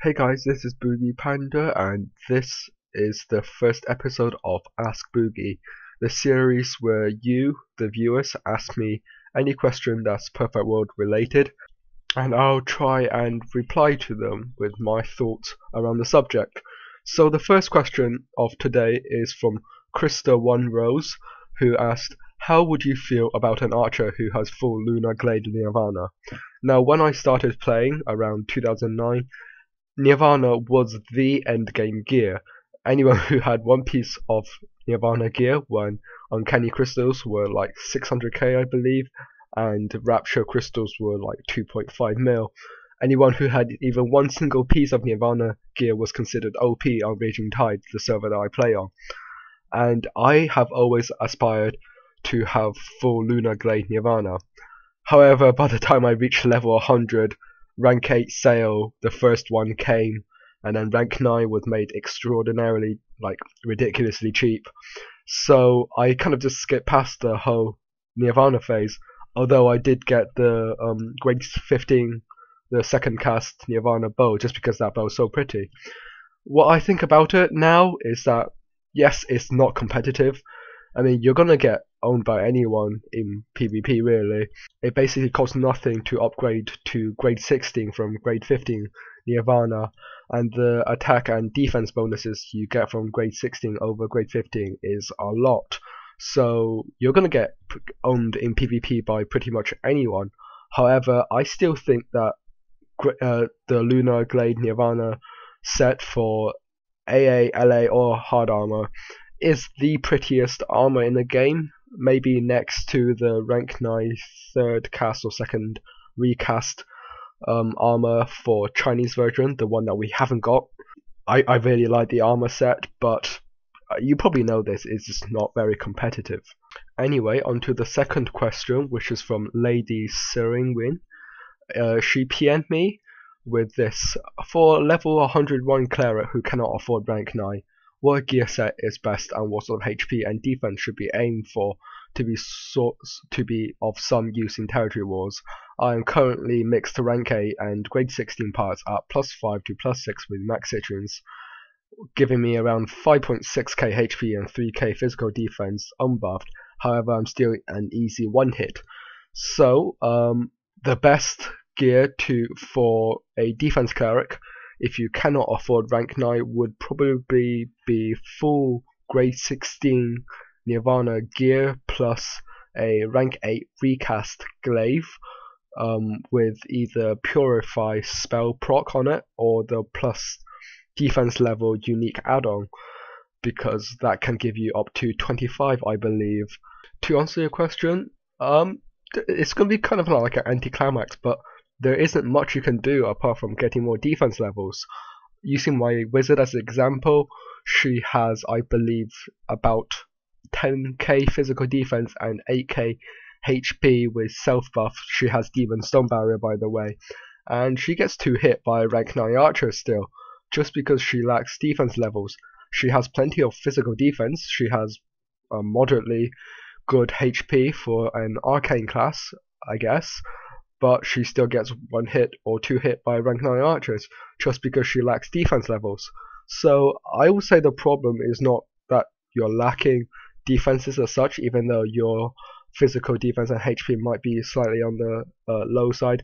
Hey guys, this is Boogie Panda, and this is the first episode of Ask Boogie, the series where you, the viewers, ask me any question that's Perfect World related, and I'll try and reply to them with my thoughts around the subject. So the first question of today is from Krista1Rose, who asked, how would you feel about an archer who has full Lunar Glade Nirvana? Now, when I started playing around 2009, Nirvana was the endgame gear. Anyone who had one piece of Nirvana gear when Uncanny Crystals were like 600k, I believe, and Rapture Crystals were like 2.5 mil. Anyone who had even one single piece of Nirvana gear was considered OP on Raging Tide, the server that I play on. And I have always aspired to have full Lunar Glade Nirvana. However, by the time I reached level 100, Rank 8 sale, the first one came, and then Rank 9 was made extraordinarily, ridiculously cheap. So I kind of just skipped past the whole Nirvana phase, although I did get the grade 15, the second cast Nirvana bow, just because that bow is so pretty. What I think about it now is that, yes, it's not competitive. I mean, you're gonna get owned by anyone in PvP, really. It basically costs nothing to upgrade to grade 16 from grade 15 Nirvana, and the attack and defense bonuses you get from grade 16 over grade 15 is a lot. So you're gonna get owned in PvP by pretty much anyone. However, I still think that the Lunar Glade Nirvana set for AA, LA, or hard armor is the prettiest armor in the game, maybe next to the rank 9 third cast or second recast armor for Chinese version, the one that we haven't got. I really like the armor set, but you probably know this is just not very competitive. Anyway, on to the second question, which is from Lady Seringwin. She PM'd me with this: for level 101 Cleric who cannot afford rank 9, what gear set is best, and what sort of HP and defense should be aimed for to be of some use in territory wars? I am currently mixed to rank 8 and grade 16 parts at +5 to +6 with max citrines, giving me around 5.6k HP and 3k physical defense unbuffed. However, I'm still an easy one hit. So the best gear for a defense cleric, if you cannot afford rank 9, would probably be full grade 16 Nirvana gear plus a rank 8 recast glaive with either Purify spell proc on it or the plus defense level unique add-on, because that can give you up to 25, I believe. To answer your question, it's going to be kind of like an anticlimax, but there isn't much you can do apart from getting more defense levels. Using my wizard as an example, she has, I believe, about 10k physical defense and 8k HP with self buff. She has Demon Stone Barrier, by the way, and she gets 2 hit by rank 9 archer still, just because she lacks defense levels. She has plenty of physical defense. She has moderately good HP for an arcane class, I guess, but she still gets 1 hit or 2 hit by rank 9 archers just because she lacks defense levels. So I would say the problem is not that you're lacking defenses as such, even though your physical defense and HP might be slightly on the low side,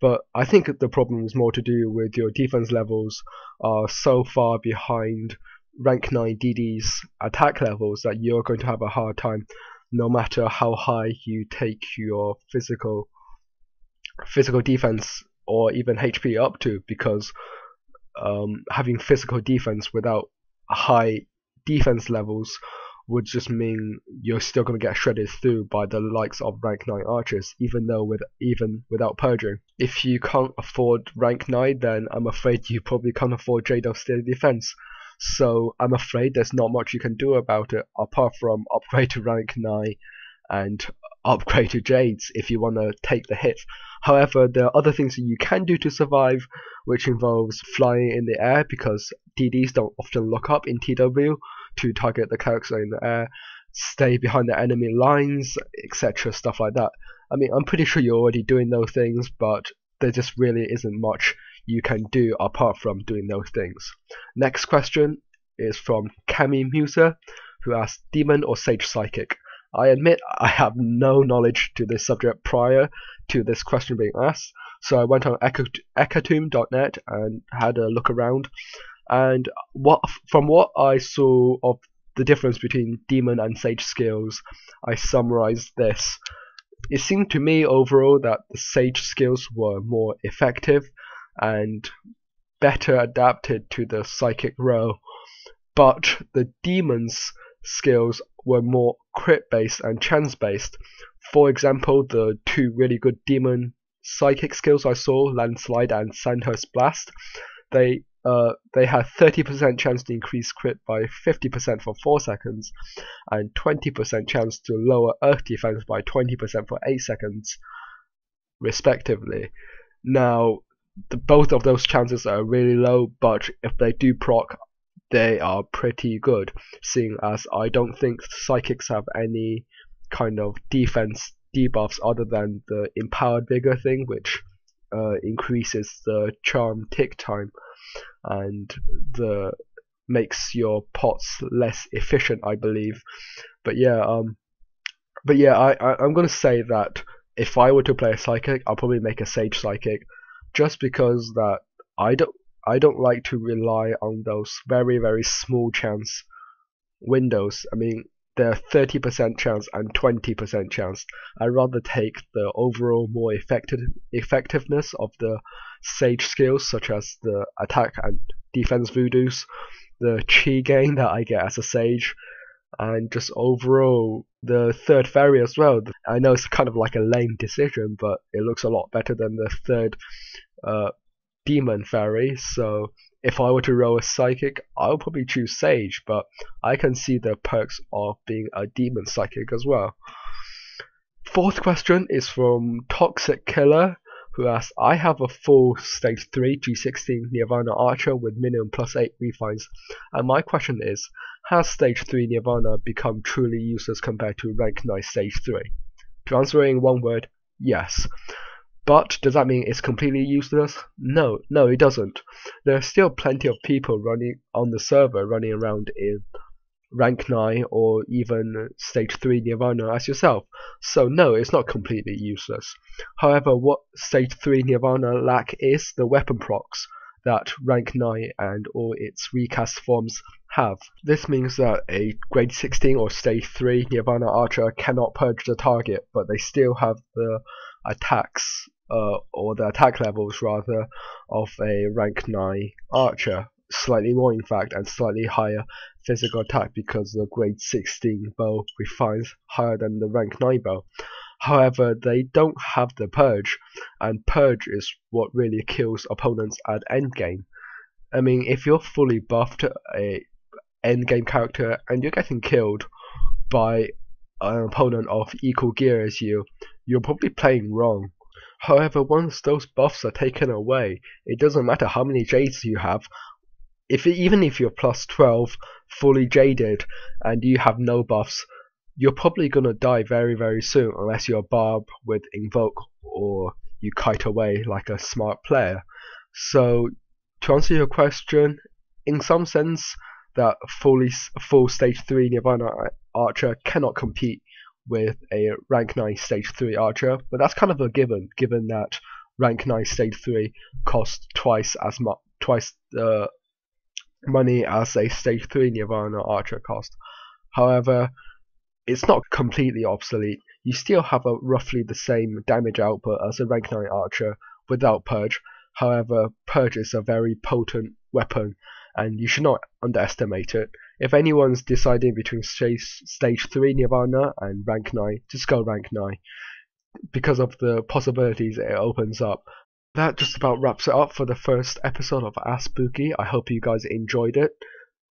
but I think the problem is more to do with your defense levels are so far behind rank 9 DD's attack levels that you're going to have a hard time no matter how high you take your physical defense or even HP up to, because having physical defense without high defense levels would just mean you're still going to get shredded through by the likes of rank 9 archers, even without purging. If you can't afford rank 9, then I'm afraid you probably can't afford Jade of Steady Defense. So I'm afraid there's not much you can do about it apart from upgrade to rank 9 and upgrade to Jades if you want to take the hit. However, there are other things that you can do to survive, which involves flying in the air, because DDs don't often look up in TW to target the clerics in the air, stay behind the enemy lines, etc., stuff like that. I mean, I'm pretty sure you're already doing those things, but there just really isn't much you can do apart from doing those things. Next question is from Kami Musa, who asks, Demon or Sage Psychic? I admit I have no knowledge to this subject prior to this question being asked, so I went on echotomb.net and had a look around, and from what I saw of the difference between Demon and Sage skills, I summarized this. It seemed to me overall that the Sage skills were more effective and better adapted to the Psychic role, but the Demon's skills were more crit based and chance based. For example, the two really good Demon Psychic skills I saw, Landslide and Sandhurst Blast, they had 30% chance to increase crit by 50% for 4 seconds, and 20% chance to lower earth defense by 20% for 8 seconds, respectively. Now, both of those chances are really low, but if they do proc, they are pretty good, seeing as I don't think Psychics have any kind of defense debuffs other than the Empowered Vigor thing, which increases the charm tick time and makes your pots less efficient, I believe. But yeah, I'm gonna say that if I were to play a Psychic, I'll probably make a Sage Psychic, just because that I don't like to rely on those very, very small chance windows. I mean, they're 30% chance and 20% chance. I'd rather take the overall more effectiveness of the Sage skills, such as the attack and defense voodoos, the chi gain that I get as a Sage, and just overall the third fairy as well. I know it's kind of like a lame decision, but it looks a lot better than the third Demon fairy. So if I were to roll a Psychic, I would probably choose Sage, but I can see the perks of being a Demon Psychic as well. Fourth question is from Toxic Killer, who asks, I have a full stage 3 G16 Nirvana Archer with minimum +8 refines, and my question is, has stage 3 Nirvana become truly useless compared to rank 9 stage 3? To answer it in one word, yes. But does that mean it's completely useless? No, it doesn't. There are still plenty of people running on the server running around in rank 9 or even stage 3 Nirvana as yourself. So no, it's not completely useless. However, what stage 3 Nirvana lack is the weapon procs that rank 9 and all its recast forms have. This means that a grade 16 or stage 3 Nirvana Archer cannot purge the target, but they still have the attacks or the attack levels rather of a rank 9 Archer, slightly more in fact, and slightly higher physical attack because the grade 16 bow refines higher than the rank 9 bow. However, they don't have the purge, and purge is what really kills opponents at endgame. I mean, if you're fully buffed a endgame character and you're getting killed by an opponent of equal gear as you, you're probably playing wrong. However, once those buffs are taken away, it doesn't matter how many jades you have. Even if you're +12, fully jaded, and you have no buffs, you're probably gonna die very, very soon unless you're Barb with Invoke or you kite away like a smart player. So, to answer your question, in some sense, that full stage 3 Nirvana Archer cannot compete with a rank 9 stage 3 Archer, but that's kind of a given that rank 9 stage 3 costs twice the money as a stage 3 Nirvana Archer cost. However, it's not completely obsolete. You still have roughly the same damage output as a rank 9 Archer without purge. However, purge is a very potent weapon, and you should not underestimate it. If anyone's deciding between stage 3 Nirvana and rank 9, just go rank 9, because of the possibilities it opens up. That just about wraps it up for the first episode of Ask Boogie. I hope you guys enjoyed it.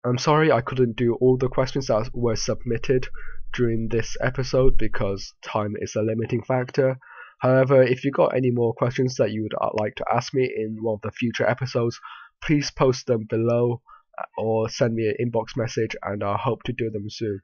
I'm sorry I couldn't do all the questions that were submitted during this episode because time is a limiting factor. However, if you got any more questions that you would like to ask me in one of the future episodes, please post them below or send me an inbox message, and I hope to do them soon.